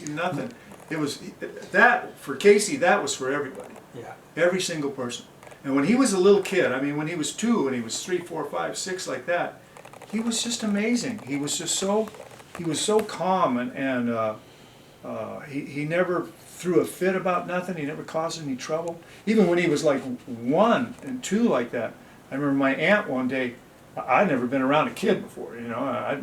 nothing. It was that for Casey. That was for everybody. Yeah. Every single person. And when he was a little kid, I mean, when he was 2, when he was 3, 4, 5, 6, like that, he was just amazing. He was just so, he was so calm, and he never threw a fit about nothing. He never caused any trouble. Even when he was like 1 and 2 like that. I remember my aunt one day. I'd never been around a kid before, you know. I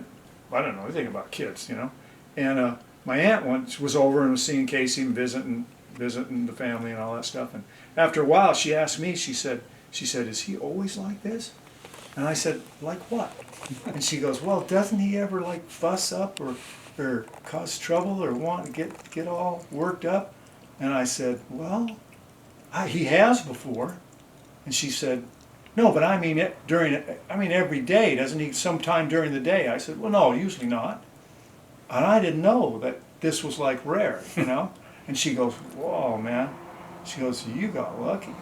don't know anything about kids, you know. And my aunt once was over and was seeing Casey and visiting the family and all that stuff. And after a while, she asked me. She said, "Is he always like this?" And I said, "Like what?" And she goes, "Well, doesn't he ever like fuss up or cause trouble or want to get all worked up?" And I said, "Well, he has before." And she said, "No, but I mean every day. Doesn't he sometime during the day?" I said, "Well, no, usually not." And I didn't know that this was like rare, you know. And she goes, "Whoa, man." She goes, "You got lucky.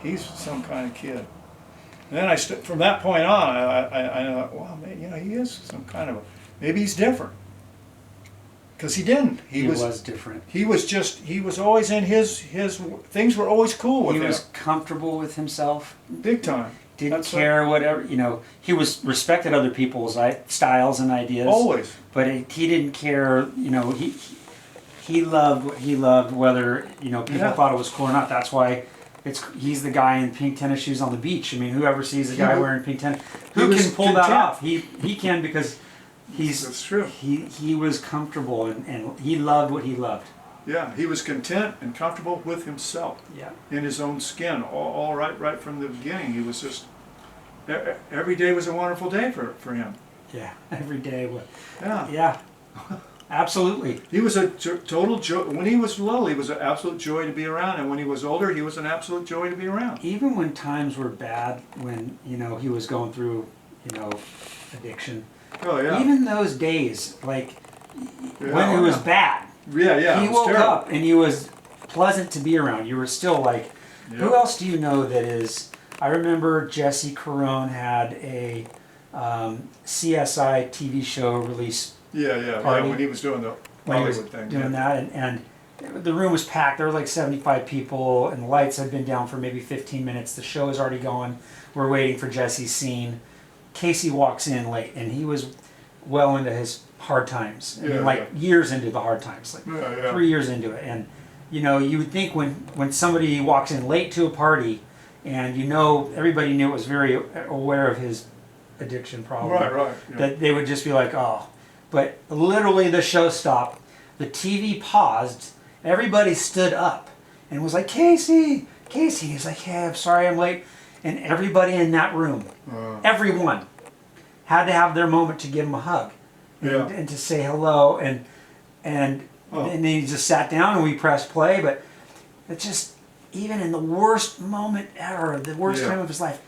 He's some kind of kid." And then from that point on, I thought, well, man, you know, he is some kind of maybe he's different. Because he didn't. He was different. He was always in his things were always cool with him. He was comfortable with himself. Big time. Didn't care whatever, you know, he respected other people's styles and ideas. Always. But he didn't care, you know, he loved what he loved, whether, you know, people thought it was cool or not. That's why he's the guy in pink tennis shoes on the beach. I mean, whoever sees a guy wearing pink tennis, who can pull that off? He can, because that's true. He was comfortable and he loved what he loved. Yeah, he was content and comfortable with himself. Yeah. In his own skin, all right from the beginning. He was just, every day was a wonderful day for him. Yeah, every day was. Yeah. Yeah, absolutely. He was a total joy. When he was little, he was an absolute joy to be around, and when he was older, he was an absolute joy to be around. Even when times were bad, when, you know, he was going through, you know, addiction. Oh yeah. Even those days, like when it was bad. Yeah. He woke up and he was pleasant to be around. You were still like, who else do you know that is? I remember Jesse Carone had a CSI TV show release. Yeah. When he was doing the Hollywood thing. Doing that, and the room was packed. There were like 75 people, and the lights had been down for maybe 15 minutes. The show is already going. We're waiting for Jesse's scene. Casey walks in late, and he was well into his hard times. I mean, years into the hard times, like 3 years into it. And you know, you would think when somebody walks in late to a party, and you know everybody knew it was very aware of his addiction problem, right, that they would just be like, oh. But literally the show stopped, the TV paused, everybody stood up and was like, Casey. He's like, hey, I'm sorry I'm late. And everybody in that room, everyone, had to have their moment to give him a hug and to say hello. And then he just sat down and we pressed play. But it just, even in the worst moment ever, the worst time of his life,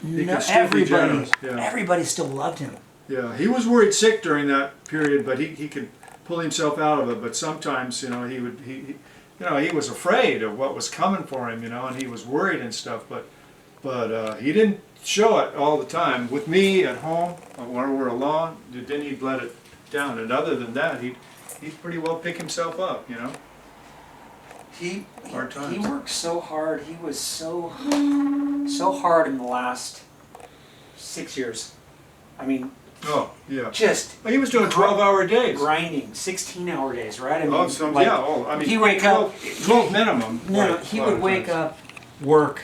everybody still loved him. Yeah, he was worried sick during that period, but he could pull himself out of it. But sometimes, you know, he was afraid of what was coming for him, you know, and he was worried and stuff. But he didn't show it all the time. With me at home, when we're alone, then he'd let it down. And other than that, he'd pretty well pick himself up, you know. He worked so hard. He was so hard in the last 6 years. I mean. Oh, yeah. He was doing 12-hour days. Grinding, 16-hour days, right? I mean, he'd wake up 12 minimum. No, he would wake up, work,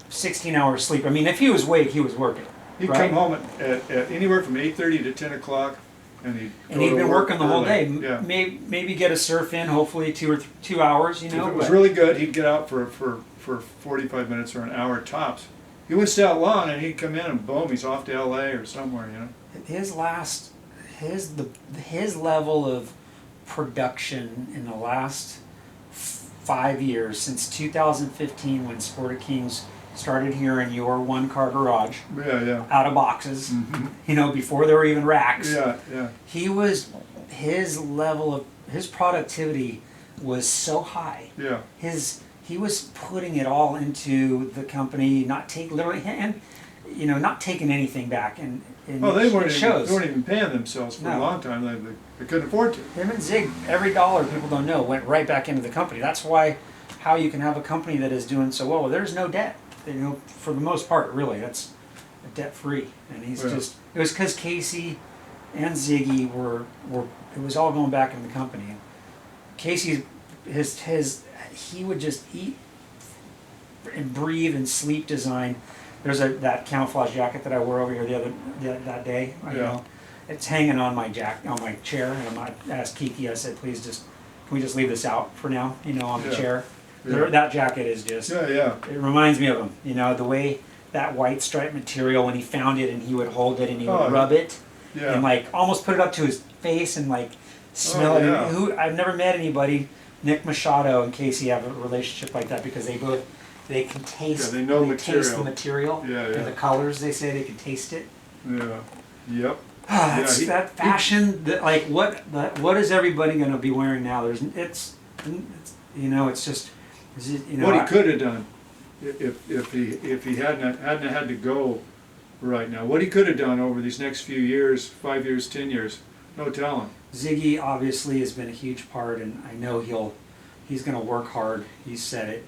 16 hours sleep. I mean, if he was awake, he was working. He'd come home at anywhere from 8:30 to 10 o'clock, and he'd been working the whole day. Yeah. Maybe get a surf in, hopefully 2 hours, you know. If it was really good, he'd get out for 45 minutes or an hour tops. He wouldn't stay out long, and he'd come in and boom, he's off to L.A. or somewhere, you know. His level of production in the last 5 years, since 2015 when Sport of Kings started here in your one-car garage, out of boxes, you know, before there were even racks. His level of productivity was so high. He was putting it all into the company, not take literally, and you know, not taking anything back, and Oh, they it weren't shows. even paying themselves for a No. long time. They couldn't afford to. Him and Zig, every dollar people don't know went right back into the company. That's why how you can have a company that is doing so well. There's no debt, you know, for the most part. Really, that's debt free, and he's Yeah. just. It was because Casey and Ziggy were. It was all going back in the company. Casey, he would just eat and breathe and sleep design. There's that camouflage jacket that I wore over here that day. You Yeah. know, it's hanging on my chair, and I asked Kiki. I said, please can we just leave this out for now? You know, on the Yeah. chair. Yeah. That jacket is just. Yeah. It reminds me of him. You know, the way that white stripe material when he found it and he would hold it and he would Oh, rub it Yeah. and like almost put it up to his face and like smell it. yeah. And I've never met anybody. Nick Machado and Casey have a relationship like that because they can taste. Yeah, they know taste the material. material. Yeah, And yeah. the colors, they say they can taste it. Yeah. Yep. That's, Yeah, that fashion. That like what is everybody going to be wearing now? It's you know it's just you know What he could have done, if he hadn't had to go right now, what he could have done over these next few years, 5 years, 10 years, no telling. Ziggy obviously has been a huge part, and I know he's going to work hard. He said it.